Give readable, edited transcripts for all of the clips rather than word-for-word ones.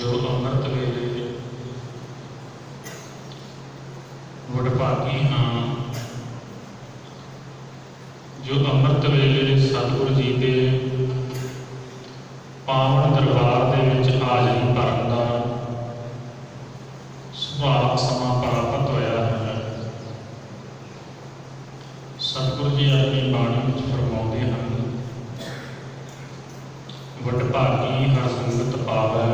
जो अमृत वेले वडभागी हाँ, जो अमृत वेले सतगुरु जी के पावन दरबार दे विच हाज़री भरन दा सुभाग समा प्राप्त होया है। सतगुरु जी अपनी बाणी विच फरमाउंदे हन, वडभागी हर संगत पावै,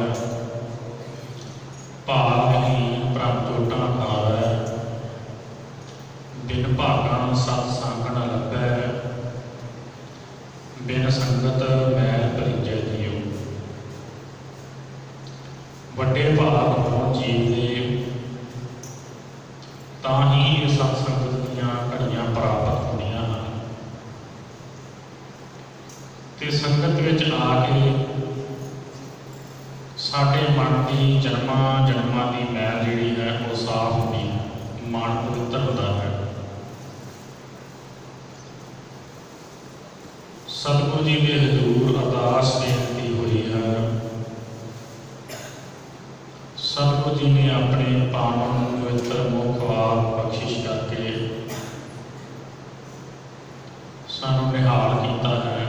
भागहीन प्रभ चोटां खावै, बिन भागां सत संग न लभै, बिन संगत मैल भरीजै जियो। वड्डे भाग होण जीव दे, तां ही इह सत संगत दीआं घड़ियां प्राप्त होंदियां हन। ते संगत विच आके साडे मन की जन्मां जन्मां की मैल जिहड़ी है वो साफ होंदी है, मन पवित्र होता है। सतगुरु जी के हजूर अरदास बेनती हुई है। सतगुरु जी ने अपने पावन पवित्र मुख वाल बख्शिश करके सानू निहाल किया है।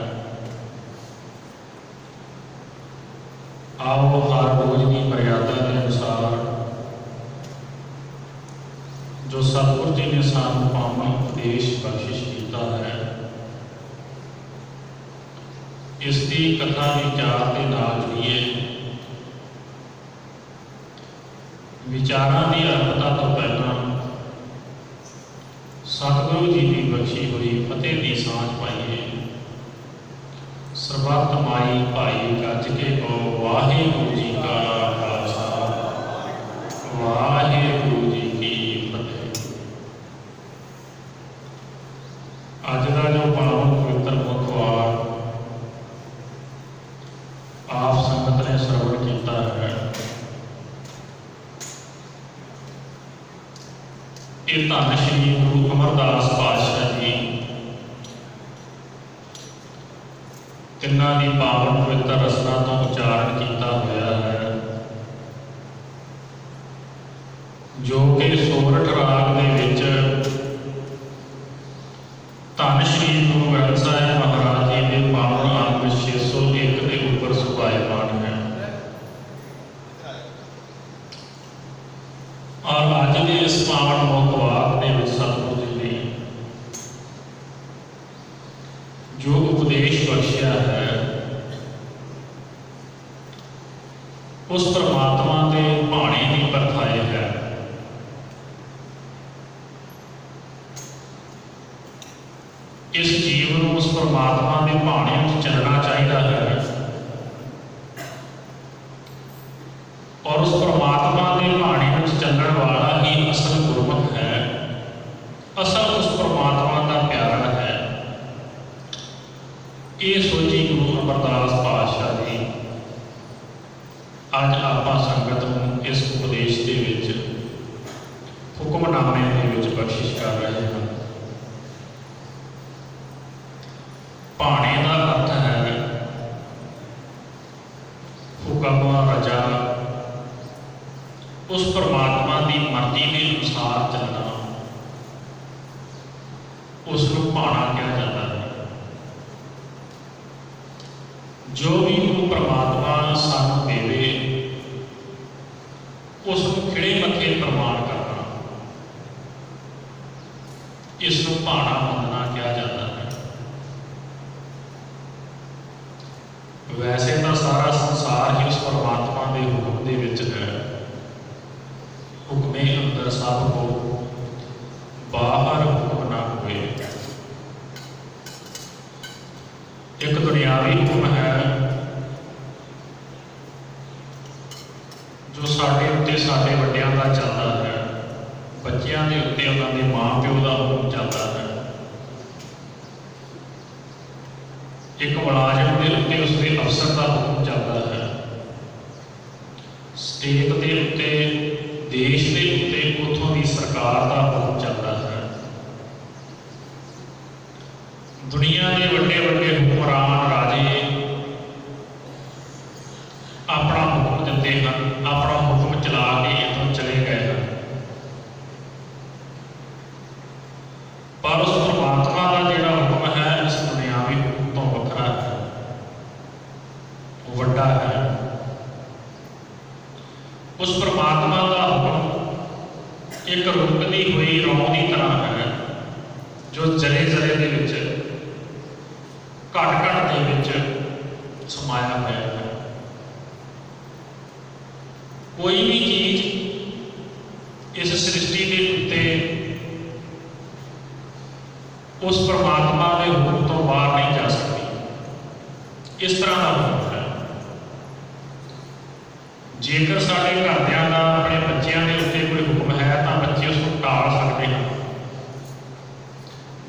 आओ हर रोज की मर्यादा के अनुसार जो सतगुरु जी ने सानू पावन उपदेश बख्शिश किया है, इसकी कथा विचार के नाल जुड़िए। विचारां की अरंभता तो पहला सतगुरु जी की बख्शी हुई फतेह की सांझ पाइए। सरबत माई भाई गज के को वाहिगुरू जी का खालसा, वाहिगुरू जी की फतेह। अज का जो पावन पवित्र मुखवार आप संगत ने श्रवण किया है, ये धन श्री गुरु अमरदास पातशाह जी तिन्हां दी पावन पवित्र रसना तो उच्चारण किया होया है, जो कि सोरठ राग दे विच धन श्री गुरु ग्रंथ साहिब महाराज जी के पावन अंग 601 के ऊपर सुभायमान है। और अज के इस पावन मुखवाक दे विच सतगुरु जी ने जो उपदेश बख्शिया है, उस परमात्मा के भाणे की परखाए है। इस जीव को उस परमात्मा के भाणे में चलना चाहिए है, और उस परमात्मा के भाणे में चलने वाला ही असल गुरमुख है, असल उस परमात्मा का प्यारा है। ये सोची गुरु अमरदास पातशाह जी अज आपां संगत नूं इस उपदेश के विच हुक्मनामे दे विच बख्शिश कर रहे हैं। भाणे का अर्थ है हुक्म रजा, उस परमात्मा की मर्जी के अनुसार चलना, उसनूं भाणा कहा जाता है। जो भी वो परमात्मा सानू देवे उसनूं खिड़े मथे प्रमाण करना, इसनूं भाणा मंनना कहा जाता है। वैसे तो सारा संसार ही उस परमात्मा के हुक्म दे विच है। हुक्मे अंदर सब हो, बाहर हुक्म ना होए। एक दुनियावी हुक्म है जो साढ़े उत्ते साढ़े वड्डियां का चलता है, बच्चों के उत्ते उन्होंने माँ प्यो का हुक्म चलता है। एक मुलाजम के उत्ते उसके अफसर का हुक्म चलता है। स्टेट के उत्ते, देश के उत्ते उतों की सरकार का हुक्म चलता है। दुनिया के वड्डे वड्डे हुक्मरान राजे अपना हुक्म दिते हैं। अपना हुक्म चला के इतों चले गए हैं, पर उस परमात्मा का जिहड़ा हुक्म है इस दुनियावी हुक्म तो वखरा है, वड्डा है। उस परमात्मा का हुक्म एक रुकती हुई रौं की तरह है, जो जरे जरे दे विच घट घट दे विच समाया हुआ है। कोई भी चीज इस सृष्टि के उत्ते उस परमात्मा के हुक्म तो बाहर नहीं जा सकती। इस तरह का हुक्म है। जेकर साडे घरदियां दा अपने बच्चों के उत्ते कोई हुक्म है तो बच्चे उसको टाल सकते हैं,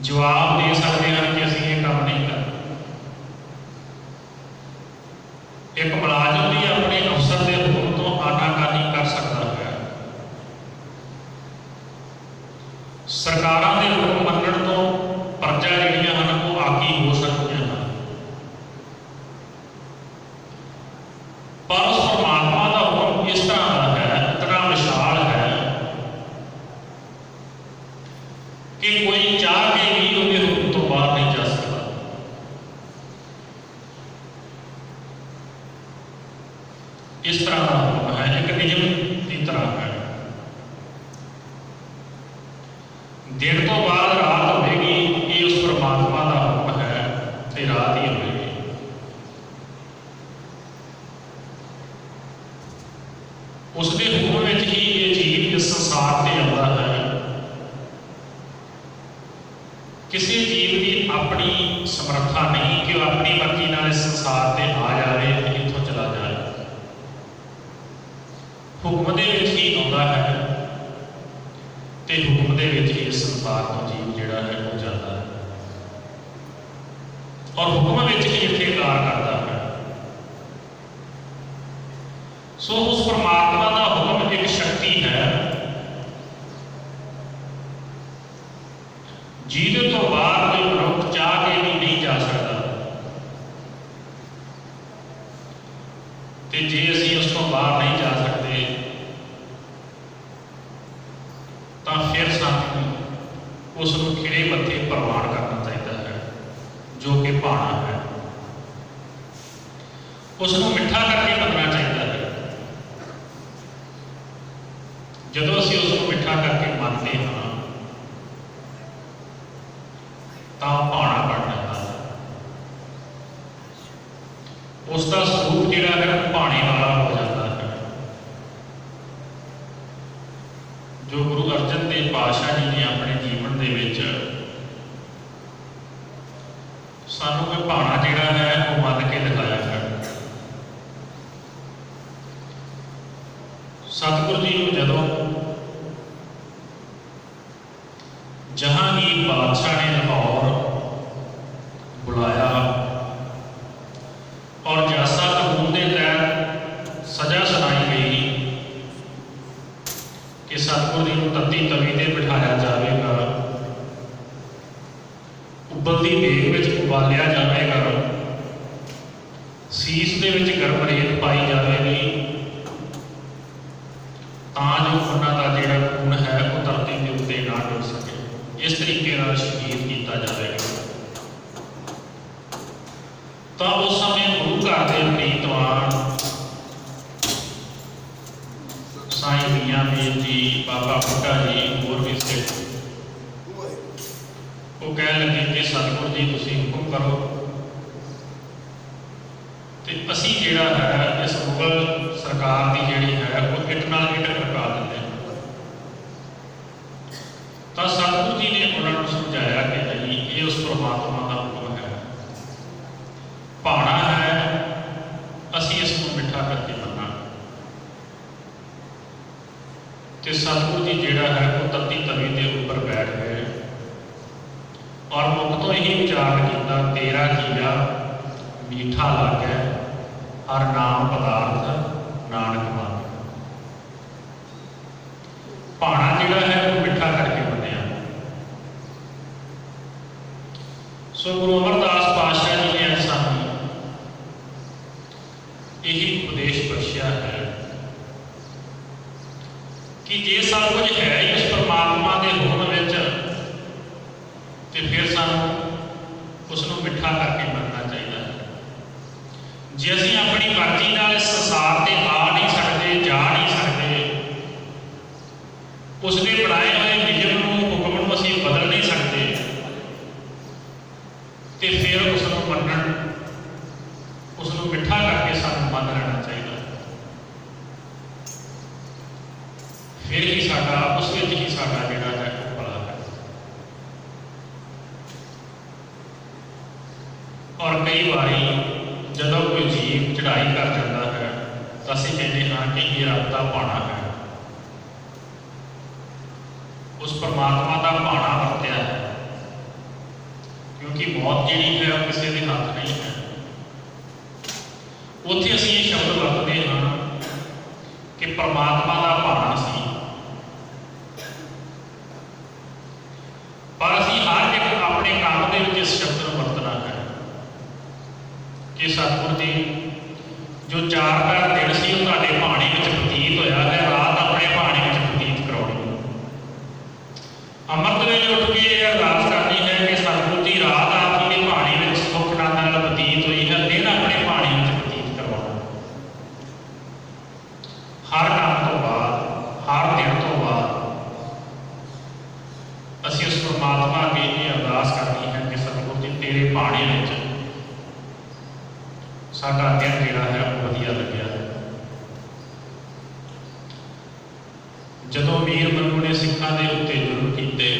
जवाब दे सकते हैं कि असीं ये काम नहीं करना। एक मुलाजम भी अपने अफसर के हुक्म तो आनाकानी कर सकता है। सरकारां दे हुक्म मनण तो प्रजा जिहड़ियां हन वो आगी हो सकदियां हैं, पर उस परमात्मा का हुक्म इस तरह का है, इतना विशाल है कि कोई चाह के भी उहदे हुक्म तो बाहर नहीं जा सकता। इस तरह का हुक्म है, एक नियम की तरह है। दिन तो बाद रात होगी, ये उस परमात्मा का हुक्म है, तो रात ही होगी। उसके हुक्म में ही ये जीव इस संसार से आता है। किसी जीव की अपनी समर्था नहीं कि वह अपनी मर्जी नाल इस संसार से आ जाए तो इत्थों चला जाए। हुक्म दे विच ही आउंदा है ते हुक्म दे विच ही इस संसार तो जीव जिहड़ा है वो जाता है, और हुक्म विच ही इत्थे कार करता है। सो उस परमात्मा का हुक्म एक शक्ति है, जिहदे तो बाहर कोई मनुष्य चाह के भी नहीं जा सकता। ते जे असीं उस तो बाहर नहीं जा सकते तो फिर सानूं उसनूं खिड़े मत्थे प्रवान करना चाहिए है, जो कि भाणा है। उसनूं मिठा करके मनना चाहिए है। जदों असीं उसनूं मिठा करके मनते हाँ तो भाणा बन जाता है। उसका स्वरूप जिहड़ा है भाणे वाला हो जाता है। जो गुरु अर्जन देव पातशाह जी ने अपने जीवन दे विच सानूं कोई भाणा जिहड़ा है वो मन के दिखाया है। सतगुरु जी को जदों जहांगीर बादशाह ने लाहौर बुलाया और जासा कानून के तहत सजा सुनाई गई कि सतगुरु जी को तत्ती तवी ते बिठाया जाएगा, उबलती देग में उबालिया जाएगा, सीस दे विच गर्म रेत पाई जाएगी, तां जो उन्हां दा जिहड़ा खून है वो धरती के उत्ते ना डुल सके। इस तरीके नाल शहीद किया जाएगा। तो उस समय गुरु घर के प्रीतवान साईं मियां मीर जी, बाबा बुड्ढा जी, होर भी सिख वो कह लगे कि सतगुरु जी तुसीं हुक्म करो तो असीं जिहड़ा है इस मुगल सरकार की जिहड़ी है वो इट नाल इट खड़का दिंदे हैं। तो सतगुरु जी ने उन्होंने समझाया कि नहीं, ये उस परमात्मा का हुक्म है, भाणा है, असीं इसको मिठा करके मनना। तो सतगुरु जी जिहड़ा है वो तत्ती तवी के ऊपर बैठ गए और मुख तो यही उच्चारण किया, तेरा कीया मीठा लागे हर नाम पदार्थ नानक मान। भाणा जिहड़ा है वो मिठा करके मन्निया। सो गुरु अमरदास पातशाह जी ने सानूं यही उपदेश बख्शिया है कि जे सब कुछ है ही उस परमात्मा के हुक्म विच ते फिर सानू उसनूं मिठा करके मनना चाहिए। जे असीं अपनी मर्जी नाल इस संसार ते आ नहीं सकते, जा नहीं सकते, उसने बनाए हुए नियम नूं, हुक्म नूं असीं बदल नहीं सकते, तो फिर उसनूं मनण, उसनूं मिठा करके सानूं मन लेना चाहिए। फिर ही साडा उस विच ही साडा जिहड़ा है भला है। और कई बारी जदों कोई जीव चढ़ाई कर जाता है तो असीं कहते हाँ कि ये रब दा भाणा है, उस परमात्मा का भाणा वरत्या है, क्योंकि मौत जिहड़ी है वो किसी के हाथ नहीं है। उत्थे असीं ये शब्द वरतते हाँ कि परमात्मा का भाणा सी, पर असीं हर एक अपने काम के विच इस शब्द को वरतना है कि सतगुर जी जो 4 पैर दिन सी वो तुहाडे भाणे विच बतीत होया है, रात अपने भाणे विच बतीत कराउणी। अमृत वेले उठ के ये अरदास करनी है कि सतगुर जी रात आपके भाणे विच सुख नाल बतीत हुई है, दिन अपने भाणे विच बतीत करवाना। हर काम तो बाद, हर दिन तो बाद असीं उस परमात्मा अगे ये अरदास करनी है कि सतगुर जी तेरे भाणे विच साडा दिन जिहड़ा है वो वधिया लग्या है। जदों मीर मनु ने सिखां दे उत्ते जुल्म कीते,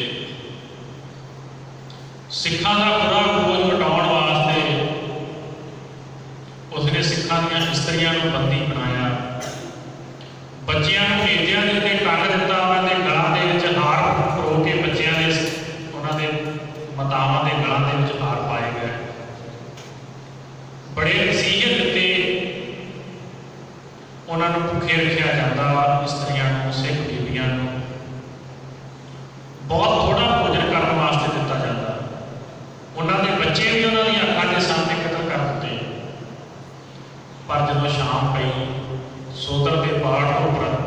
सिखां दा पूरा बोझ घटाउण वास्ते उसने सिखां दीआं इस्त्रियां नूं बंदी बनाया, बच्चियां नूं नेज़िआं दे उत्ते टंग दित्ता, उन्हां दे गलां दे विच हार परो के बच्चियां दे उन्हां दे मातावां दे गलां दे विच हार पाए गए। बड़े नसीहत दिते, उन्होंने भुखे रखा जाता, इस्त्रियां नूं, सिख बीबियां नूं बहुत थोड़ा भोजन करने वास्ते दिता जाता। उन्होंने बच्चे भी उन्होंने अखां के सामने कतल कर दिते। पर जब शाम पई सोतर के पाठ उपरंत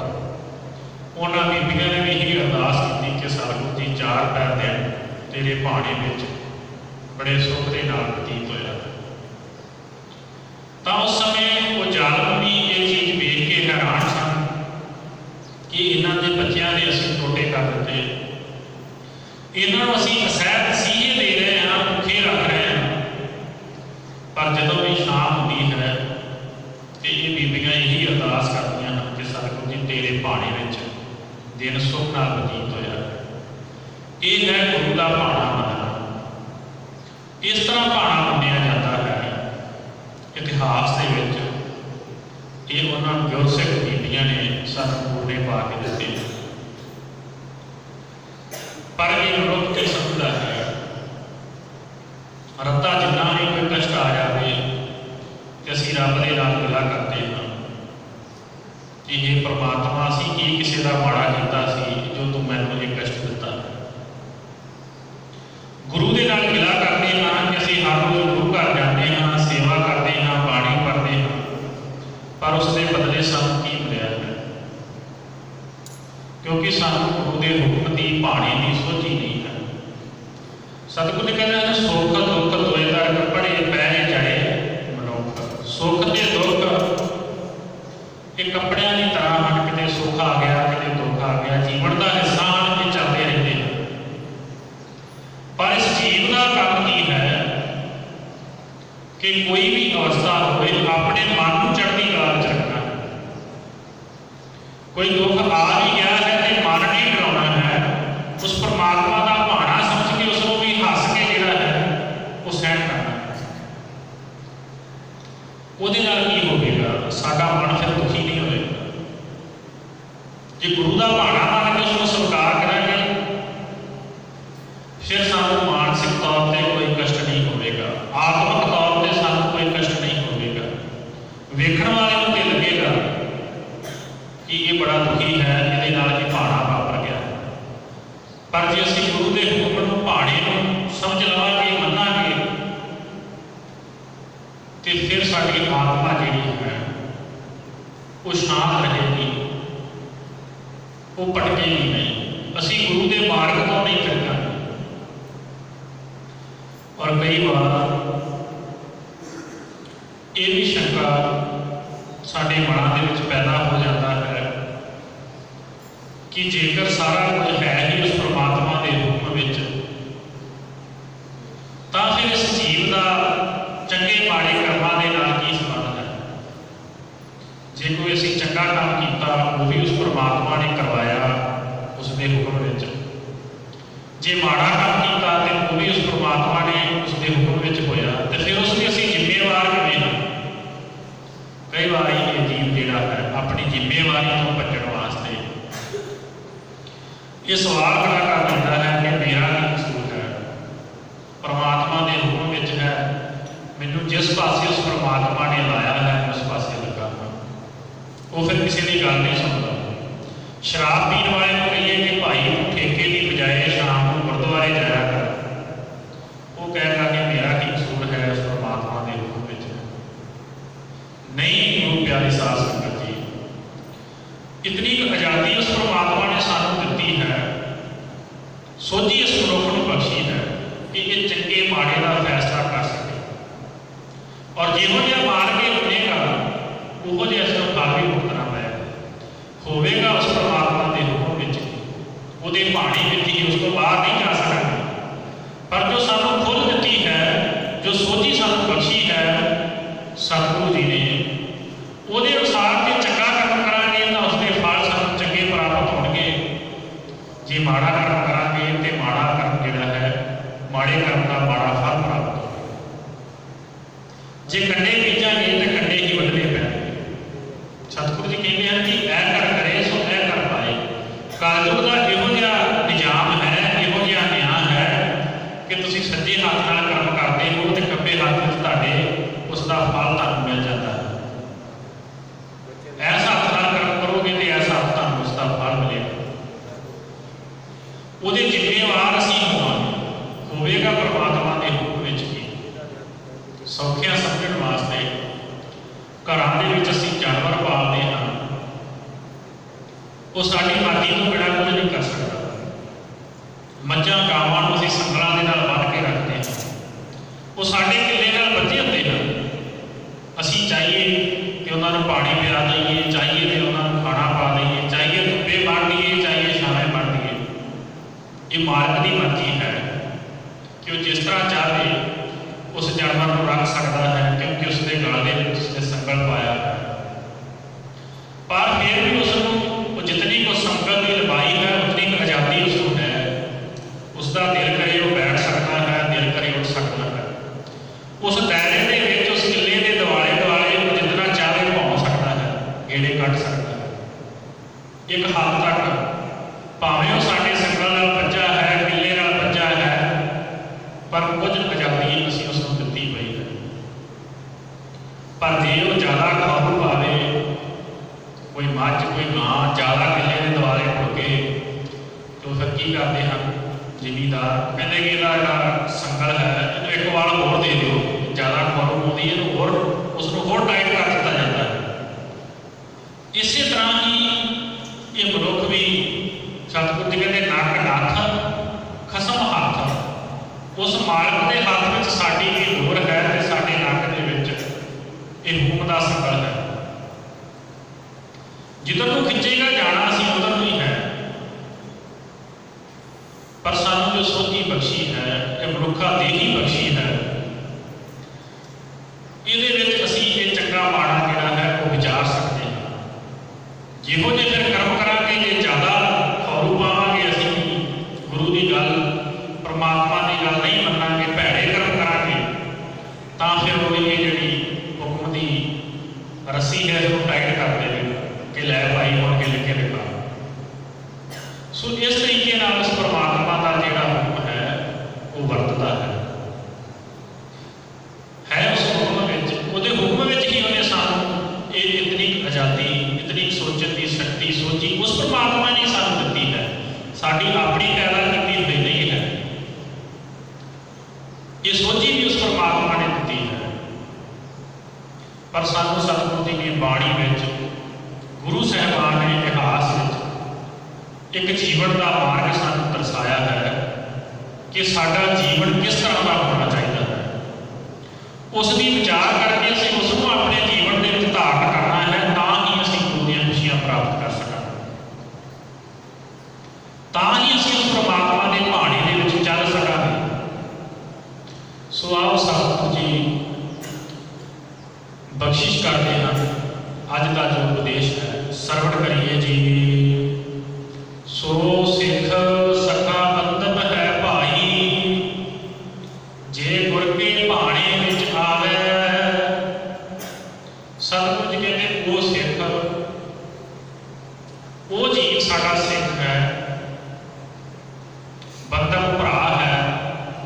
उन्होंने बीबियां ने भी यही अरदास की कि सतगुर जी 4 पैर दिन तेरे भाणे विच बड़े सुख के नाल बतीत होया। तो उस समय वो जालम भी ये चीज़ वेख के हैरान सन कि इन्हों के बच्चों ने असीं टोटे कर दिते, इन्हों असीं असैर नसीहे दे रहे हैं, भुखे रख रहे हैं। पर जदों भी शाम होती है तो ये बीबियां यही अरदास करदियां हैं कि सतगुर जी तेरे भाणे विच दिन सुख नाल बतीत होया। ये है गुरु का भाणा मनना। इस तरह भाणा मन्निया जाता है इतिहास के विच। ये उन्होंने गुरसिख बीबियां ने सतगुरु ने पा के दिते। पर ये मनुष्य की समझदा है, रत्ता जिन्ना भी कोई कष्ट आ जाए तो असीं रब दे नाल गिला करते हैं कि हे परमात्मा असीं की किसी का माड़ा कीता सी जो तू मैनूं ये कष्ट दिता। गुरु दे नाल गिला करते हैं कि असीं हर रोज़ गुरु घर जाते हैं, सेवा करते हैं, बाणी पढ़ते हैं, पर उसके बदले सानूं की मिलिया है? क्योंकि सानूं गुरु के हुक्म की भाणे की सोझी नहीं है। सतगुर कहते हैं सुख दुख दोए कर कपड़े पै जाए मनुख। सुख ते दुख ये कपड़ियां की तरह हैं, किते सुख आ गया किते दुख आ गया, जीवन का हिस्सा ये चलते रहते हैं। पर इस जीव का काम की है कि कोई भी अवस्था हो अपने मन को चढ़ती कला में रखना है। कोई दुख आ भी गया है तो मन नहीं डराना है, उस परमात्मा का भाणा समझ के उसको भी हस के जिहड़ा है वो सहन करना है। ਉਹਦੇ ਨਾਲ ਕੀ ਹੋਵੇਗਾ? ਸਾਡਾ ਮਨ ਫਿਰ ਦੁਖੀ नहीं होएगा। जे गुरु का भाणा मान के उसको स्वीकार करांगे फिर सानू मानसिक तौर पर कोई कष्ट नहीं होगा, आत्मक तौर पर सानू कोई कष्ट नहीं होगा। वेखण वाले को दिल लगेगा कि ये बड़ा दुखी है, ये भाणा वापर गया। पर जे असीं गुरु के हुक्म नूं भाणे नूं समझ लवांगे, मन्नांगे, तो फिर साडी आत्मा जिहड़ी है वो शांत रहेगी, वो वो भटकेगी नहीं, असी गुरु के मार्ग तो नहीं फिरांगे। और कई बार ये भी शंका साडे मनां दे विच पैदा हो जाता है कि जेकर सारा कुछ है ही उस परमात्मा के हुक्म विच, तां फिर इस जीव का चंगे माड़े कर्मां दे नाल की संबंध है। जे कोई असीं चंगा काम किया वो भी उस परमात्मा ने करवाया उसके हुक्म विच, जे माड़ा काम किया तो वो भी उस परमात्मा ने उसके हुक्म विच होया, तो फिर उसके असीं जिम्मेवार किवें हां। कई बार ये जीव जिहड़ा है अपनी जिम्मेवारी तो बचण वास्ते ये सवाल खड़ा कर दिंदा है कि मेरा की कसूर है, परमात्मा के हुक्म विच है, मैनूं जिस पासे उस परमात्मा ने लाया है उस पासे लगा हाँ। वो फिर किसी की गल नहीं सुनता। शराब पीने वाले को कहिए कि भाई ठेके की बजाय शाम को गुरुद्वारे जाया कर, वो कहेगा कि मेरा की कसूर है, उस परमात्मा के हुक्म विच नहीं। गुरु प्यारी साध संगत जी, इतनी आज़ादी उस परमात्मा ने सानू दिती है, सोझी इस मनुख को बख्शी है कि ये चंगे माड़े का फैसला कर सके, और जिहो जिहा मार के बनेगा उहो जिहा इसको फल भी भुगतना पएगा। होवेगा उस परमात्मा के हुक्म विच, उहदे भाणी विच ही, उसको बाहर नहीं जा सकते। पर जो सानू खुल दिती है, जो सोझी सानू बख्शी है सतगुरु जी ने, ਉਹਦੇ ਅਨੁਸਾਰ ਜੇ ਚੰਗਾ ਕਰਮ ਕਰਾਂਗੇ ਤਾਂ ਉਸਦੇ ਫਲ ਸਾਨੂੰ ਚੰਗੇ ਪ੍ਰਾਪਤ ਹੋਣਗੇ, ਜੇ ਮਾੜਾ ਕਰਮ ਕਰਾਂਗੇ ਤੇ ਮਾੜਾ ਕਰਮ ਜਿਹੜਾ ਹੈ ਮਾੜੇ ਕਰਮ ਦਾ ਮਾੜਾ ਫਲ ਪ੍ਰਾਪਤ ਹੋਵੇਗਾ। ਜੇ ਕੰਡੇ ਬੀਜਾਂਗੇ ਤਾਂ ਕੰਡੇ ਹੀ ਵੱਢਣੇ ਪੈਣਗੇ। ਸਤਿਗੁਰੂ ਜੀ ਕਹਿੰਦੇ ਹਨ ਕਿ ਇਹ ਕਰ ਕਰੇ ਸੋ ਇਹ ਕਰ ਪਾਏ। ਕਲਯੁਗ ਦਾ ਇਹੋ ਜਿਹਾ ਨਿਜ਼ਾਮ ਹੈ, ਇਹੋ ਜਿਹਾ ਨਿਆਂ ਹੈ ਕਿ ਤੁਸੀਂ ਸੱਜੇ ਹੱਥ ਨਾਲ ਕਰਮ ਕਰਦੇ ਹੋ ਤੇ ਖੱਬੇ ਹੱਥ ਵਿੱਚ ਤੁਹਾਡੇ ਉਸ ਦਾ ਫਲ ਤੁਹਾਨੂੰ ਮਿਲ ਜਾਂਦਾ ਹੈ। ऐसा हथ कर्म करोगे तो ऐसा तुहानूं उसका फल मिलेगा। वो जिम्मेवार असीं होवेगा परमात्मा के हुक्म विच ही। सौखियां समझण वास्ते घरां दे विच असीं जानवर पालदे हां, वो साडी मर्जी तो बिना कुछ नहीं कर सकता। मੱਝਾਂ कावां नूं असीं संगलां दे नाल बन्ह के रखते हैं, वो साडे किले नाल बंधे हुंदे हैं। असीं चाहिए कि उन्होंने पानी पिला दईए, चाहिए तो उन्होंने खाना पा दईए, चाहिए धुप्पे बन दिए, चाहिए छावे बन दिए। ये मालिक की मर्जी है कि वो जिस तरह चाहे उस जानवर को रख सकता है, क्योंकि उसके गल में उसने संगल पाया है। पर फिर भी उसको जितनी को संगल की लंबाई है उतनी आज़ादी उसको है। उसका दिल करे वो बैठ सकता है, दिल करे उठ सकता है। उस दायरे के विच उस किले के दुआले दुआले जितना चाहे घूम सकता है, गेड़े कट सकता है। एक हद तक भावें वो साडे संगल नाल बच्चा है, किले नाल बच्चा है, पर कुछ आज़ादी असीं उसनूं दित्ती पई है। पर जे वो ज़्यादा खाऊ पावे, कोई मੱਝ कोई गां ज़्यादा किले के दुआले टुके, तो फिर की करते हैं जिमीदार, कहते कि इहदा संगल है इहनूं एक वाल होर दे दिओ, ज़्यादा खाऊ आउंदी है होर उसनूं होर टाइट कर दिता जाता है। इसी तरह ही ये मनुख भी सतगुरु जी कहते नक नੱਥ खसम हथ, उस मालिक के हथ में साडी भी डोर है तो साडे नक दे विच ये हुक्म दा संगल है। जिधर को खिंचेगा जाना असीं उधर ही है। पर सानू जो सोझी बख्शी है, ये मनुखा देही बख्शी है, ਇਹਦੇ ਵਿੱਚ ਅਸੀਂ ਇਹ ਚੰਗਾ ਮਾੜਾ ਜਿਹੜਾ ਹੈ ਉਹ ਵਿਚਾਰ ਸਕਦੇ ਹਾਂ। ਜਿਹੋ ਜਿਹੇ ਫਿਰ ਕਰਮ ਕਰਾਂਗੇ, ਜੇ ਜ਼ਿਆਦਾ ਖੌਰੂ ਪਾਵਾਂਗੇ ਅਸੀਂ ਗੁਰੂ ਦੀ ਗੱਲ परमात्मा की गल नहीं मनांगे, भैड़े कर्म करांगे, तो फिर वो ये जी हुक्म की रस्सी है उसको टाइट कर देगा कि लै भाई हुण गिल के दिखा। सो इस तरीके नाल उस परमात्मा का जिहड़ा हुक्म है वो वरतदा है उस हुक्म विच, उहदे हुक्म विच ही उहने सानू ये इतनी आज़ादी, इतनी सोचण की शक्ति सोची उस परमात्मा ने सानू दित्ती है, साडी अपनी पैदा की हुई नहीं है। ये सोची भी उस परमात्मा ने दी है। पर सानू सतगुरु जी की बाणी में, गुरु साहबान ने इतिहास एक जीवन का मार्ग सानू दर्शाया है कि साडा जीवन किस तरह का होना चाहिए है। उसकी विचार करके असीं उसनूं अपने जीवन के विच धारण करना है, तां ही असीं गुरु दीआं खुशियां प्राप्त कर सकांगे, तां ही असीं उस परमात्मा के भाणे दे विच चल सकांगे। सो आओ सतगुरु जी बख्शिश करते हैं, अज का जो उपदेश है सरवण करिए जी। सो सिख सखा बंधन है भाई, जे गुर के भाणे विच आवे। सतगुरु जी कहते वो सिख, वो जीव साडा सिख है, बंधन भरा है,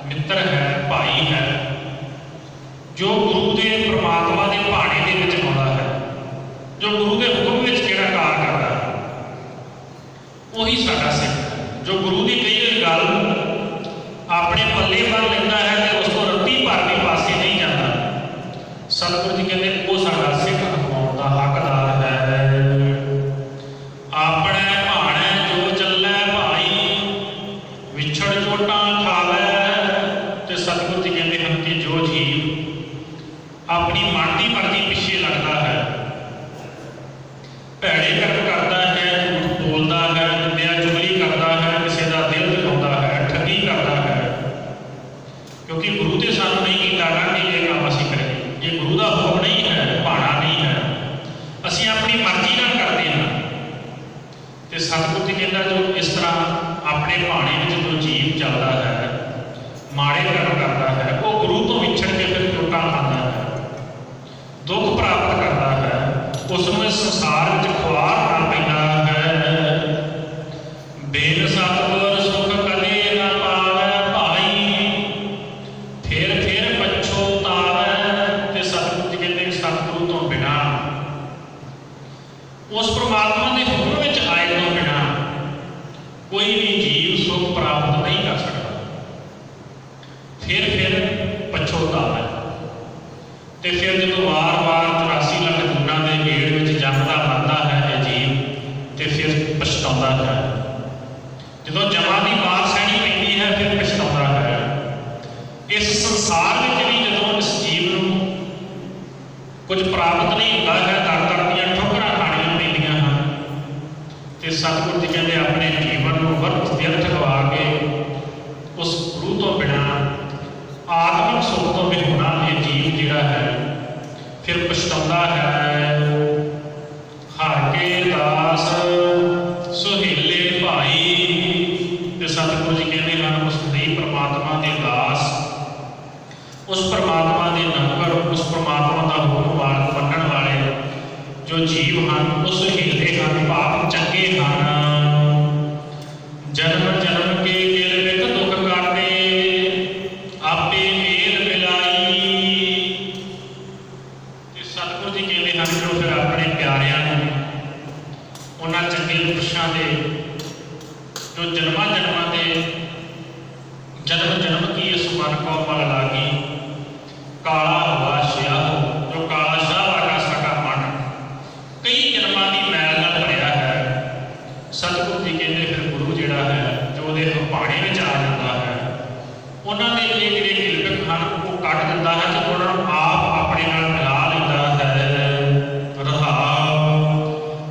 मित्र है, भाई है, जो गुरु के परमात्मा के भाणे दे विच आउंदा है, जो गुरु के हुक्म विच जिहड़ा कार करदा है, वही साडा सिख है। जो गुरु की कही हुई गल अपने पल्ले बन लैंदा है तो उस तो रत्ती भर भी पासे नहीं जाता, सतगुरु जी कहते वो साडा सिख कहलाउण दा हकदार है। अपने भाणे जो चलै भाई, विछड़ चोटां खावे। ते सतगुरु जी कहते हैं कि जो जीव अपनी मन की मर्जी पिछे लगता है, भैड़े कर्म करता है, झूठ बोलता है, निंदा चुगली करता है, किसी का दिल दिखाता है, ठगी करता है, क्योंकि गुरु ने सानू नहीं किया कि ये काम असीं करें, ये गुरु का हुक्म नहीं है, भाणा नहीं है, असीं अपनी मर्जी नाल करते हैं। तो सतगुरु जी कहता जो इस तरह अपने भाणे में जो जीव चलता है, माड़े कर्म करता है, वो गुरु तो विछड़ के फिर चोटां खांदा है, दुख प्राप्त करता है, उसनूं इस संसार में खुआर ना पैंदा है। बिन सतगुर सुख कदे ना पावै भाई, फिर पछोतावै। ते सतगुरु जी कहते सतगुरु तो बिना, उस परमात्मा के हुक्म विच आए तो बिना कोई भी जीव सुख प्राप्त नहीं कर सकता। फिर पछोतावै। तो फिर जो वार वार 84 लाख जूना के गेड़ में जमदा मरदा है यह जीव, तो फिर पछताता है। जो जमा की मार सहनी पैंदी है फिर पछताता है। इस संसार में भी जो इस जीव को कुछ प्राप्त नहीं होता है, दर दर दी ठोकरां खाणियां पैंदियां हैं। तो सतगुरु जी कहते अपने जीवन को व्यर्थ गवा के उस गुरु तो बिना आत्मिक सुख तो भी होना ये जीव जिहड़ा है फिर पछताता है। हर के दास सुहेले भाई। तो सतगुरु जी कहते हैं उस नहीं परमात्मा के दास, उस परमात्मा के नौकर, उस परमात्मा का हुक्म मनण वाले जो जीव हैं वो सुहेले हैं, पाप चंगे हैं। जन्म जन्म के गिल विच दुख करते, आपे मेल मिलाई। ते सतगुरु जी कहते हैं जो फिर अपने प्यारियां उन्होंने चंगे पुरुषों के जो जन्मा जन्मा के जन्म जन्म की इस मन को मल लागी, काला हुआ शाह, जो काला शाह वाला साडा मन कई जन्मां की मैल नाल भरिया है। सतगुरु जी कहते फिर गुरु जिहड़ा है जो उहदे भाणे विच आ जाता है, उन्होंने ये जिहड़े किलकट हैं वो कट दिंदा है तो उन्होंने आप अपने नाल मिला लैंदा है।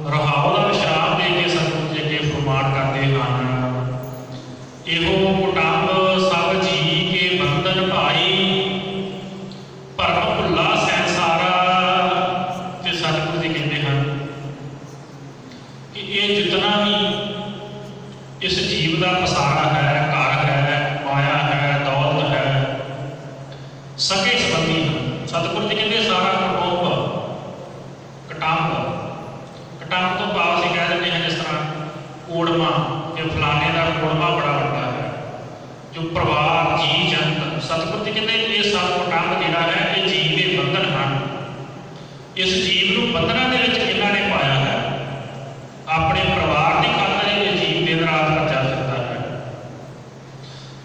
रहाओ दा विश्राम दे के सतगुरु जी अगे फरमान करते हैं, इहो कुटुंब सब जी के बंधन भाई, भरम भुला संसारा। ते सतगुरु जी कहते हैं कि ये जितना भी इस जीव का पसारा है, घर है, माया है, दौलत है, सके संबंधी हैं। सतगुरु जी कहते सारा कटंब तो भाव असीं कह देते हैं जिस तरह कोड़मा कि फलाने का कोड़मा बड़ा वड्डा है, जो परिवार जी जंत। सतगुरु जी कहते ये सब कुटुंब जिहड़ा है ये जीव के बंधन हैं। इस जीव को बंधना के विच इन्हां ने पाया है, अपने परिवार की खातर ये जीव दिन रात भज्जा फिरदा है,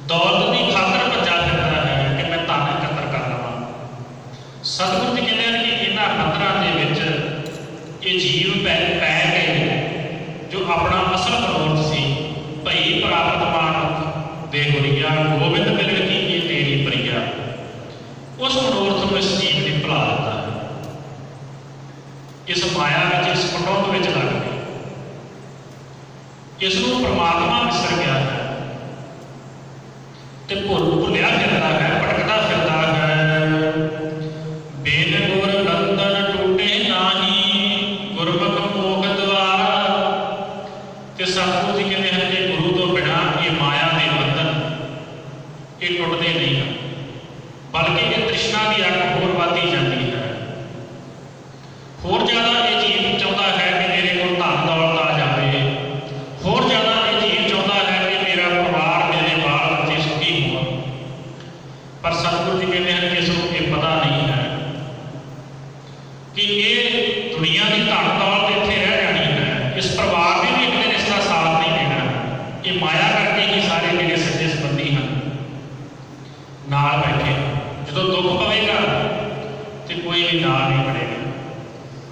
दौलत की खातर भज्जा फिरदा है कि मैं धन एकत्र कर लवां। सतगुरु जी कहते हैं कि इन्हां बंधनां दे विच ये जीव पै गए जो अपना असल मनोरथ सी मानुख दे हुरिया, गोबिंद मिलन कीजिए तेरी परिया। उस मनोरथ को इस जीव ने भुला दिता है, इस माया में, इस पटौंद में लग गए, इसनों परमात्मा विसर गया है ते भुलिया फिरता है, भटकता फिरता है। बेन गुर बंधन टूटे नाही, गुरमुख मोख द्वारा। ते सतगुरु जी कहते हैं कि गुरु तो बिना ये माया के बंधन ये टुटते नहीं हैं, बल्कि ये तृष्णा की अग होर बढ़ती जाती है। होर ज़्यादा ये जीव चाहता है कि मेरे को धन दौलत आ जाए, होर ज़्यादा ये जीव चाहता है कि मेरा परिवार, मेरे बाल बच्चे सुखी हो। पर सतगुरु जी कहते हैं कि इसको ये पता नहीं है कि ये दुनिया की धन दौलत इत्थे रह जानी है, इस परिवार ने भी एक दिन इसका साथ नहीं देना। ये माया करके ही सारे मेरे सच्चे संबंधी हैं नाल बैठे, जो दुख पवेगा तो कोई भी नाल नहीं बनेगा।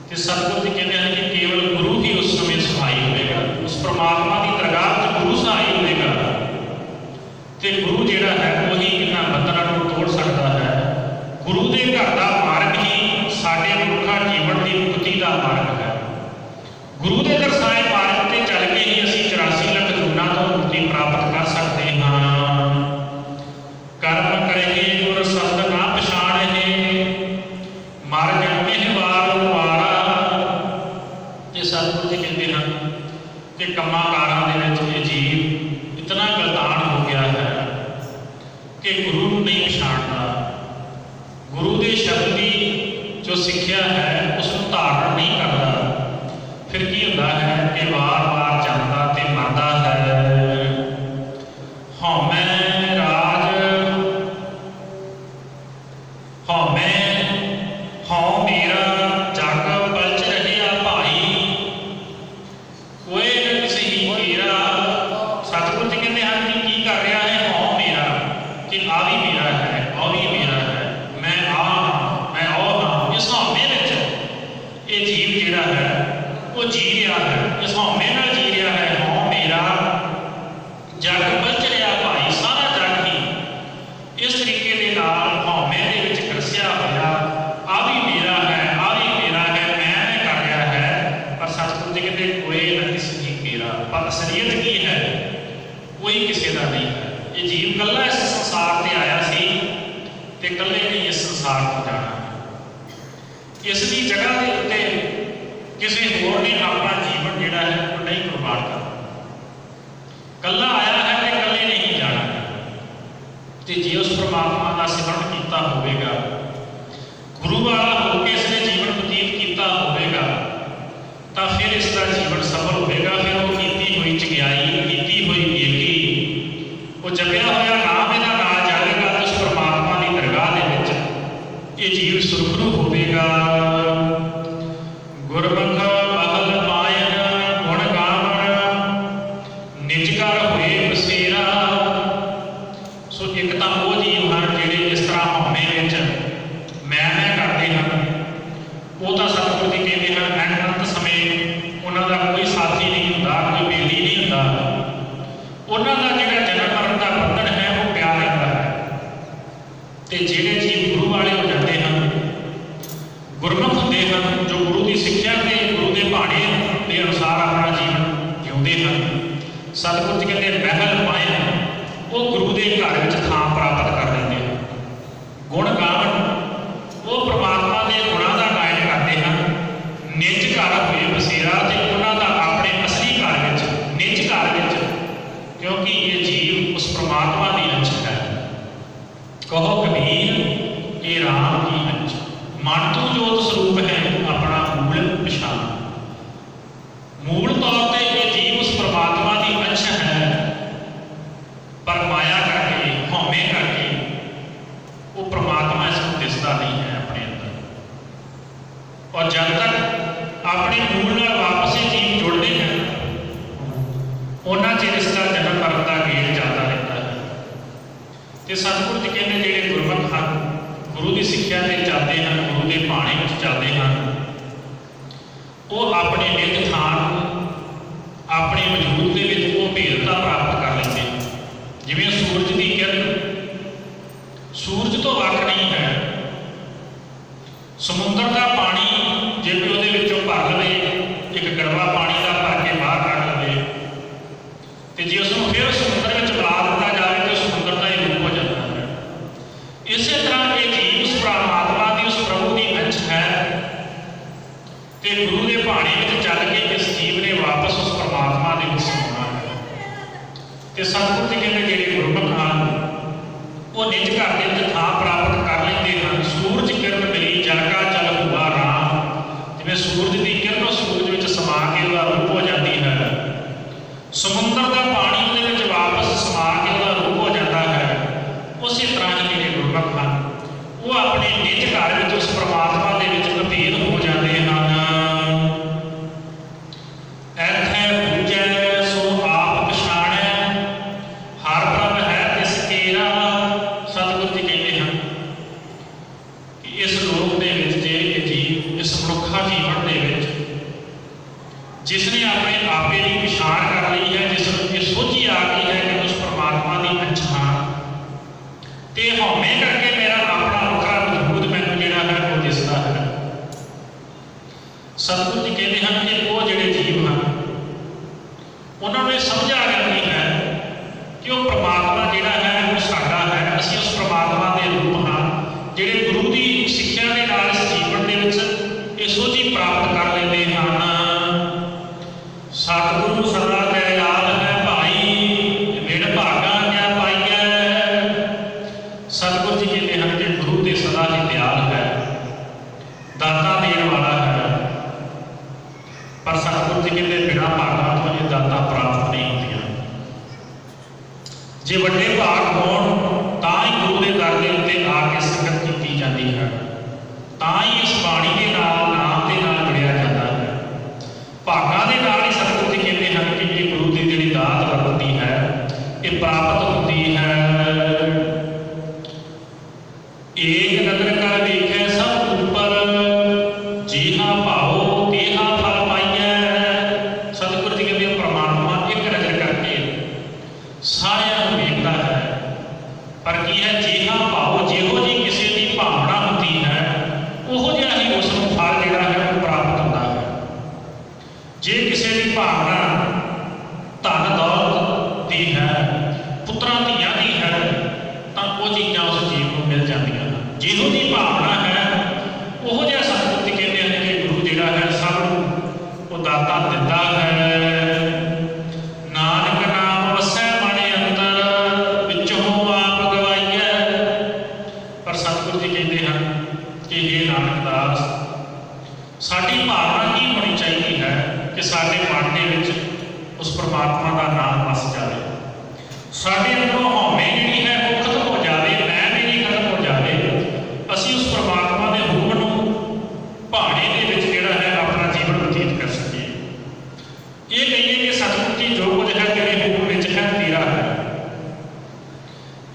तो सतगुरु जी कहते हैं कि केवल गुरु ही उस समय सहाय होगा, उस परमात्मा की दरगाह में गुरु सहाय होगा। तो गुरु जिहड़ा है वही इन्हां बंधनां नूं तोड़ सकता है। गुरु के घर का मार्ग ही साडे मनुखा जीवन की मुक्ति का मार्ग है। गुरु के दर्शाए मार्ग पर चल के ही असीं 84 लाख जूनां तो मुक्ति प्राप्त कर सकते हाँ। कर्म करेंगे गुर शब्द ना पछाणे, मर जावे वार वारा। ये सतगुरु जी कहते हैं कि कम्मां कारां दे विच ये जीव इतना गलतान हो गया है कि गुरु नहीं पछाणदा, गुरु के शब्द की जो सिक्ख्या है उसको धारण नहीं करता। फिर की होता है कि वार वार जाता ते मरदा है। हौमै राज हौमै हौ मेरा जग पलच रहिया भाई, कोई न किसी मेरा। सतगुरु जी कहते हैं कि की कर रहा है हौ मेरा, कि आ भी मेरा है, आ भी मेरा है, मैं आ हाँ, मैं ओ हाँ। इस हौमे विच ये जीव जिहड़ा है वो जी रहा है, इस हौमे नाल जी रहा है। हौ मेरा जग पलच रहा भाई, सारा जग ही इस तरीके के नाल हौमे दे विच करसिया होया। आ भी मेरा है, आ भी मेरा है, मैं कर रहा है। पर सतगुरु जी कहते कोई न किसी मेरा। पर असलियत की है कोई किसी का नहीं है। ये जीव कल्ला इस संसार से आया सी ते कल्ले नहीं इस संसार को जाना। इसकी जगह के उत्ते किसी होर ने अपना जीवन जिहड़ा है वो नहीं कुर्बान करना। कल्ला आया है तो कल्ले नहीं जाना। तो जे उस परमात्मा का सिमरन किया होगा, गुरु वाला होकर इसने जीवन बतीत किया होगा, तो फिर इसका जीवन सफल होगा। फिर वो की हुई चंगियाई, की हुई नेकी, वो जपिया होया नाम इहदा नाल जाएगा तो उस परमात्मा की दरगाह दे विच ये जीव सुरखरू होगा। गुरमुख महल पायन गुण गावन, निज घर होए बसेरा। सो एक तो वो जीव हैं जिहड़े इस तरह हौमे विच मैं करते हैं, वो तो सतगुरु जी कहते हैं अनंत समय उन्होंने कोई साथी नहीं होता, कोई बेली नहीं होता। उन्होंने जिहड़ा जन्म मरण का बंधन है वो प्यार रहता है। तो जिहड़े जीव गुरु वाले हो जाते हैं, गुरमुख होते हैं, जो गुरु की सिक्ख्या के गुरु के भाणे के अनुसार अपना जीवन जिउंदे हैं। सतगुरु जी कहते महल पाए वो गुरु के घर में थां प्राप्त कर लेते हैं। गुण गावन वो परमात्मा के गुणों का गायन करते हैं। निज घर होए बसेरा, तो उन्होंने अपने असली घर में निज घर में, क्योंकि ये जीव उस परमात्मा की अंश है। कहो कबीर ये राम की अंश, मन तो जोत स्वरूप है अपना मूल पछाण। मूल तौर पर ये जीव उस परमात्मा की अंश है, पर माया करके हौमे करके वो परमात्मा इसको दिसता नहीं है अपने अंदर। और जब तक अपने मूल नाल वापस ही जीव जुड़ते हैं उन्ना चिर इसका जन्म मरण का गेड़ चलता रहता है। तो सतगुरु जी कहते जिहड़े गुरमुख हैं, गुरु की सिक्ख्या से चलते हैं, गुरु के भाणे में चलते हैं, वो अपने निज थान अपने वजूद के वो भेदता प्राप्त कर लेते हैं। ਵਿੱਚ ਸਮਾਉਣਾ ਹੈ। ਤੇ ਸਤਿਗੁਰੂ ਜੀ ਕਹਿੰਦੇ ਜਿਹੜੇ ਗੁਰਮੁਖ ਹਨ ਉਹ ਨਿਜ ਘਰ ਦੇ ਵਿੱਚ ਥਾਂ ਪ੍ਰਾਪਤ ਕਰ ਲੈਂਦੇ ਹਨ। ਸੂਰਜ ਕਿਰਨ ਮਿਲੀ ਜਲ ਕਾ ਜਲ ਹੁਆ ਰਾਮ, ਜਿਵੇਂ ਸੂਰਜ ਦੀ ਕਿਰਨ ਉਹ ਸੂਰਜ ਵਿੱਚ ਸਮਾ ਕੇ ਉਹਦਾ ਰੂਪ ਹੋ ਜਾਂਦੀ ਹੈ। ਸਮੁੰਦਰ ਦਾ ਪਾਣੀ ਉਹਦੇ ਵਿੱਚ ਵਾਪਸ ਸਮਾ ਕੇ ਉਹਦਾ ਰੂਪ ਹੋ ਜਾਂਦਾ ਹੈ। ਉਸੇ ਤਰ੍ਹਾਂ ਹੀ ਜਿਹੜੇ ਗੁਰਮੁਖ ਹਨ ਉਹ ਆਪਣੇ ਨਿਜ ਘਰ ਵਿੱਚ ਉਸ ਪਰਮਾਤਮਾ ਦੇ ਵਿੱਚ ਅਭੇਦ ਹੋ ਜਾਂਦੇ ਹਨ। ਐਥੈ ਬੂਝੈ ਸੋ ਆਪ ਪਛਾਣੈ, ਹਰ ਪ੍ਰਭ ਹੈ ਤਿਸ ਕੇਰਾ। ਸਤਿਗੁਰੂ ਜੀ ਕਹਿੰਦੇ ਹਨ ਕਿ ਇਸ ਲੋਕ ਦੇ ਵਿੱਚ ਜੇ ਇਹ ਜੀਵ, ਇਸ ਮਨੁੱਖਾ ਜੀਵਨ ਦੇ ਵਿੱਚ ਜਿਸ ਨੇ ਆਪਣੇ ਆਪੇ ਦੀ ਪਛਾਣ ਕਰ ਲਈ ਹੈ, ਜਿਸ ਨੂੰ ਇਹ ਸੋਝੀ ਆ ਗਈ ਹੈ ਕਿ ਉਸ ਪਰਮਾਤਮਾ ਦੀ ਪਛਾਣ ਤੇ ਹਉਮੈ ਕਰਕੇ ਮੇਰਾ ਆਪਣਾ ਵੱਖਰਾ ਵਜੂਦ ਮੈਨੂੰ ਜਿਹੜਾ ਹੈ ਉਹ ਦਿਸਦਾ ਹੈ। ਸਤਿਗੁਰੂ ਜੀ ਕਹਿੰਦੇ ਹਨ ਕਿ ਉਹ ਜਿਹੜੇ ਜੀਵ ਹਨ ਉਹਨਾਂ ਨੂੰ ਇਹ ਸਮਝ ਆ ਜਾਂਦੀ ਹੈ ਕਿ ਉਹ ਪਰਮਾਤਮਾ ਜਿਹੜਾ ਹੈ ਉਹ ਸਾਡਾ ਹੈ, ਅਸੀਂ ਉਸ ਪਰਮਾਤਮਾ ਦੇ ਰੂਪ ਹਾਂ। ਜਿਹੜੇ ਗੁਰੂ ਦੀ ਸਿੱਖਿਆ ਦੇ ਨਾਲ ਇਸ ਜੀਵਨ ਦੇ ਵਿੱਚ ਇਹ ਸੋਝੀ ਪ੍ਰਾਪਤ ਕਰ ਲੈਂਦੇ ਹਨ। ਸਤਿਗੁਰੂ ਸਦਾ ਦਇਆਲ ਹੈ ਭਾਈ, ਵਿਣ ਭਾਗਾ ਕਿਆ ਪਾਈਐ। ਸਤਿਗੁਰੂ ਜੀ ਕਹਿੰਦੇ ਹਨ ਕਿ ਗੁਰੂ ਦੇ ਸਦਾ ਹੀ ਦਿਆਲ ਹੈ, ਦਾਤਾ ਦੇਣ ਵਾਲਾ ਹੈ। ਪਰ ਸਤਿਗੁਰੂ ਜੀ ਕਹਿੰਦੇ ਬਿਨਾਂ ਭਾਗਾਂ ਤੋਂ ਇਹ ਦਾਤਾਂ ਪ੍ਰਾਪਤ ਨਹੀਂ ਹੁੰਦੀਆਂ। ਜੇ ਵੱਡੇ ਭਾਗ ਹੋਣ ਤਾਂ ਹੀ ਗੁਰੂ ਦੇ ਦਰ ਦੇ ਉੱਤੇ ਆ ਕੇ ਸੰਗਤ ਕੀਤੀ ਜਾਂਦੀ ਹੈ, ਤਾਂ ਹੀ ਇਸ ਬਾਣੀ ਦੇ ਨਾਲ, ਨਾਮ ਦੇ ਨਾਲ ਜੁੜਿਆ ਜਾਂਦਾ ਹੈ। ਭਾਗਾਂ ਦੇ ਨਾਲ ਹੀ ਸਤਿਗੁਰੂ ਜੀ ਕਹਿੰਦੇ ਹਨ ਕਿ ਇਹ ਗੁਰੂ ਦੀ ਜਿਹੜੀ ਦਾਤ ਵਰਤਦੀ ਹੈ ਇਹ ਪ੍ਰਾਪਤ ਹੁੰਦੀ ਹੈ। ਏਕ ਨਦਰ ਕਰ ਵੇਖੈ ਸਭ ਉੱਪਰ, ਜੀਹਾ ਭਾਉ ਤੇਹਾ ਫਲ ਪਾਈਐ। ਸਤਿਗੁਰੂ ਜੀ ਕਹਿੰਦੇ ਪਰਮਾਤਮਾ ਇੱਕ ਨਜ਼ਰ ਕਰਕੇ ਸਾਰਿਆਂ ਨੂੰ ਵੇਖਦਾ ਹੈ, ਪਰ ਕੀ ਹੈ ਜੀਹਾ ਭਾਉ, ਜਿਹੋ ਜੀ ਕਿਸੇ ਦੀ ਭਾਵਨਾ ਹੁੰਦੀ ਹੈ ਉਹੋ ਜਿਹਾ ਹੀ ਉਸ ਨੂੰ ਫਲ ਜਿਹੜਾ ਹੈ ਉਹ ਪ੍ਰਾਪਤ ਹੁੰਦਾ ਹੈ। ਜੇ ਕਿਸੇ ਦੀ ਭਾਵਨਾ ਧਨ ਦੌਲਤ ਦੀ ਹੈ, ਪੁੱਤਰਾਂ ਧੀਆਂ ਦੀ ਹੈ, ਤਾਂ ਉਹ ਚੀਜ਼ਾਂ ਉਸ ਜੀਵ ਨੂੰ ਮਿਲ ਜਾਂਦੀਆਂ ਹਨ। ਜਿਹੋ ਜਿਹੀ ਭਾਵਨਾ ਹੈ ਉਹੋ ਜਿਹਾ ਸਤਿਗੁਰੂ ਜੀ ਕਹਿੰਦੇ ਹਨ ਕਿ ਗੁਰੂ ਜਿਹੜਾ ਹੈ ਸਭ ਨੂੰ ਉਹ ਦਾਤਾ ਦਿੰਦਾ ਹੈ। ਨਾਨਕ ਨਾਮ ਵਸੈ ਮਨ ਅੰਦਰ, ਵਿੱਚੋਂ ਆਪ ਗਵਾਈਐ। ਪਰ ਸਤਿਗੁਰੂ ਜੀ ਕਹਿੰਦੇ ਹਨ ਕਿ ਇਹ ਨਾਨਕ ਦਾਸ, ਸਾਡੀ ਭਾਵਨਾ ਕੀ ਹੋਣੀ ਚਾਹੀਦੀ ਹੈ ਕਿ ਸਾਡੇ ਮਨ ਦੇ ਵਿੱਚ ਉਸ ਪਰਮਾਤਮਾ ਦਾ ਨਾਮ ਵਸ ਜਾਵੇ। ਸਾਡੇ ਅੰਦਰੋਂ ਹਉਮੈ ਜਿਹੜੀ ਹੈ ਉਹ ਖਤਮ ਹੋ ਜਾਵੇ, ਮੈਂ ਮੇਰੀ ਖਤਮ ਹੋ ਜਾਵੇ। ਅਸੀਂ ਉਸ ਪਰਮਾਤਮਾ ਦੇ ਹੁਕਮ ਨੂੰ ਭਾਣੇ ਦੇ ਵਿੱਚ ਜਿਹੜਾ ਹੈ ਆਪਣਾ ਜੀਵਨ ਬਤੀਤ ਕਰ ਸਕੀਏ। ਇਹ ਕਹੀਏ ਕਿ ਸਤਿਗੁਰੂ ਜੀ ਜੋ ਕੁਝ ਹੈ ਤੇਰੇ ਹੁਕਮ ਵਿੱਚ ਹੈ, ਤੇਰਾ ਹੈ।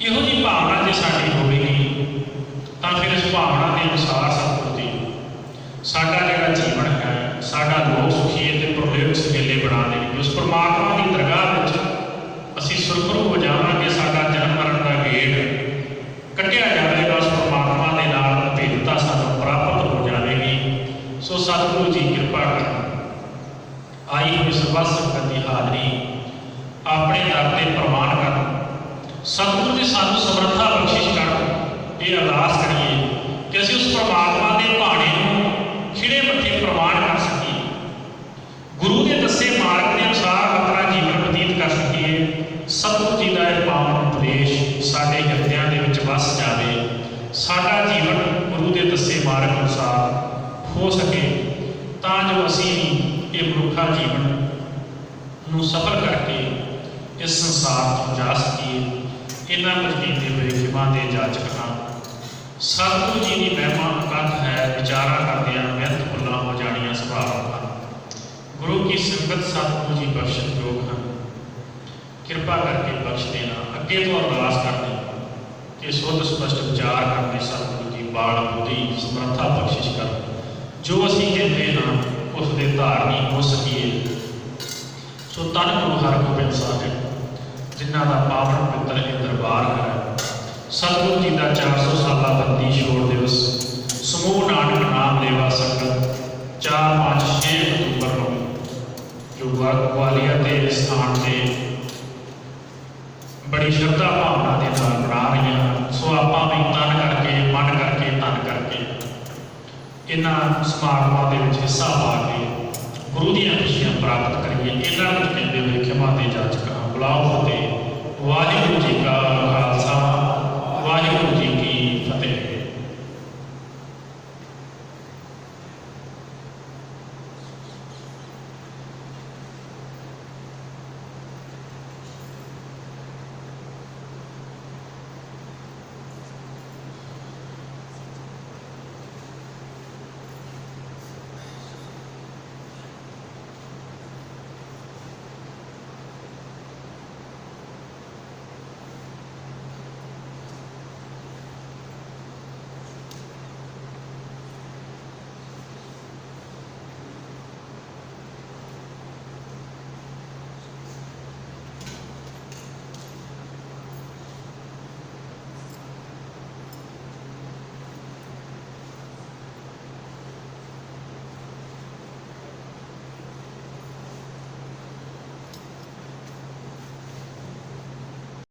ਇਹੋ ਜਿਹੀ ਭਾਵਨਾ ਜੇ ਸਾਡੀ ਹੋਵੇਗੀ ਤਾਂ ਫਿਰ ਇਸ ਭਾਵਨਾ ਦੇ ਅਨੁਸਾਰ ਸਤਿਗੁਰੂ ਜੀ ਸਾਡਾ ਜਿਹੜਾ ਜੀਵਨ ਹੈ, ਸਾਡਾ ਲੋਕ ਸੁਖੀ ਅਤੇ ਪ੍ਰਲੇਖ ਸੁਖੇਲੇ ਬਣਾ ਦੇਣਗੇ। ਉਸ ਪਰਮਾਤਮਾ ਦੀ ਦਰਗਾਹ ਵਿੱਚ ਅਸੀਂ ਸੁਰਖਰੂ ਹੋ ਜਾਵਾਂਗੇ। ਸਾਡਾ ਜਨਮ ਮਰਨ ਦਾ ਗੇੜ ਕੱਟਿਆ ਜਾਵੇਗਾ। ਉਸ ਪਰਮਾਤਮਾ ਦੇ ਨਾਲ ਅਭੇਦਤਾ ਸਾਨੂੰ ਪ੍ਰਾਪਤ ਹੋ ਜਾਵੇਗੀ। ਸੋ ਸਤਿਗੁਰੂ ਜੀ ਕਿਰਪਾ ਕਰਨ, ਆਈ ਹੋਈ ਸਰਬੱਤ ਸੰਗਤ ਦੀ ਹਾਜ਼ਰੀ ਆਪਣੇ ਦਰ ਤੇ ਪ੍ਰਵਾਨ ਕਰਨ। ਸਤਿਗੁਰੂ ਜੀ ਸਾਨੂੰ ਸਮਰੱਥਾ ਬਖਸ਼ਿਸ਼ ਕਰਨ। ਇਹ ਅਰਦਾਸ ਕਰੀਏ ਕਿ ਅਸੀਂ ਉਸ ਪਰਮਾਤਮਾ ਦੇ ਭਾਣੇ ਨੂੰ ਖਿੜੇ ਮੱਥੇ ਪ੍ਰਵਾਨ ਕਰ ਸਕੀਏ, ਗੁਰੂ ਦੇ ਦੱਸੇ ਮਾਰਗ ਦੇ ਅਨੁਸਾਰ ਆਪਣਾ ਜੀਵਨ ਬਤੀਤ ਕਰ ਸਕੀਏ। ਸਤਿਗੁਰੂ ਜੀ ਦਾ ਇਹ ਪਾਵਨ ਉਪਦੇਸ਼ ਸਾਡੇ ਹਿਰਦਿਆਂ ਦੇ ਵਿੱਚ ਵਸ ਜਾਵੇ। ਸਾਡਾ ਜੀਵਨ ਗੁਰੂ ਦੇ ਦੱਸੇ ਮਾਰਗ ਅਨੁਸਾਰ ਹੋ ਸਕੇ, ਤਾਂ ਜੋ ਅਸੀਂ ਇਹ ਮਨੁੱਖਾ ਜੀਵਨ ਨੂੰ ਸਫਲ ਕਰਕੇ ਇਸ ਸੰਸਾਰ ਤੋਂ ਜਾ ਸਕੀਏ। ਇਹਨਾਂ ਕੁਝ ਕਹਿੰਦੇ ਹੋਏ ਖਿਮਾ ਦੇ ਜਾਚਕ ਹਾਂ। ਸਤਿਗੁਰੂ ਜੀ ਦੀ ਮਹਿਮਾ ਅਕਥ ਹੈ, ਵਿਚਾਰਾਂ ਕਰਦਿਆਂ ਵਿਅਰਥ ਭੁੱਲਾਂ ਹੋ ਜਾਣੀਆਂ ਸੁਭਾਵਕ ਹਨ। ਗੁਰੂ ਕੀ ਸੰਗਤ ਸਤਿਗੁਰੂ ਜੀ ਬਖਸ਼ਣ ਯੋਗ ਹਨ। ਕਿਰਪਾ ਕਰਕੇ ਬਖਸ਼ ਦੇਣਾ। ਅੱਗੇ ਤੋਂ ਅਰਦਾਸ ਕਰਦੇ ਕਿ ਸੁੱਧ ਸਪਸ਼ਟ ਵਿਚਾਰ ਕਰਨ ਦੀ ਸਤਿਗੁਰੂ ਜੀ ਬਾਲ ਬੁੱਧੀ ਸਮਰੱਥਾ ਬਖਸ਼ਿਸ਼ ਕਰ, ਜੋ ਅਸੀਂ ਕਹਿੰਦੇ ਹਾਂ ਉਸ ਦੇ ਧਾਰਨੀ ਹੋ ਸਕੀਏ। ਸੋ ਧੰਨ ਗੁਰੂ ਹਰਗੋਬਿੰਦ ਸਾਹਿਬ ਜਿਨ੍ਹਾਂ ਦਾ ਪਾਵਨ ਪਵਿੱਤਰ ਇਹ ਦਰਬਾਰ ਹੈ। ਸਤਿਗੁਰੂ ਜੀ ਦਾ 400 ਸਾਲਾ ਬੰਦੀ ਛੋੜ ਦਿਵਸ ਸਮੂਹ ਨਾਨਕ ਨਾਮ ਲੇਵਾ ਸੰਗਤ 4, 5, 6 ਅਕਤੂਬਰ ਨੂੰ ਜੋ ਗਵਾਲੀਅਰ ਦੇ ਸਥਾਨ ਤੇ ਬੜੀ ਸ਼ਰਧਾ ਭਾਵਨਾ ਦੇ ਨਾਲ ਬਣਾ ਰਹੀਆਂ ਹਨ। ਸੋ ਆਪਾਂ ਵੀ ਤਨ ਕਰਕੇ, ਮਨ ਕਰਕੇ, ਧਨ ਕਰਕੇ ਇਹਨਾਂ ਸਮਾਗਮਾਂ ਦੇ ਵਿੱਚ ਹਿੱਸਾ ਪਾ ਕੇ ਗੁਰੂ ਦੀਆਂ ਖੁਸ਼ੀਆਂ ਪ੍ਰਾਪਤ ਕਰੀਏ। ਇਹਨਾਂ ਨੂੰ ਕਹਿੰਦੇ ਹੋਏ ਖਿਮਾ ਦੇ ਜਾਚਕਾਂ ਬੁਲਾਓ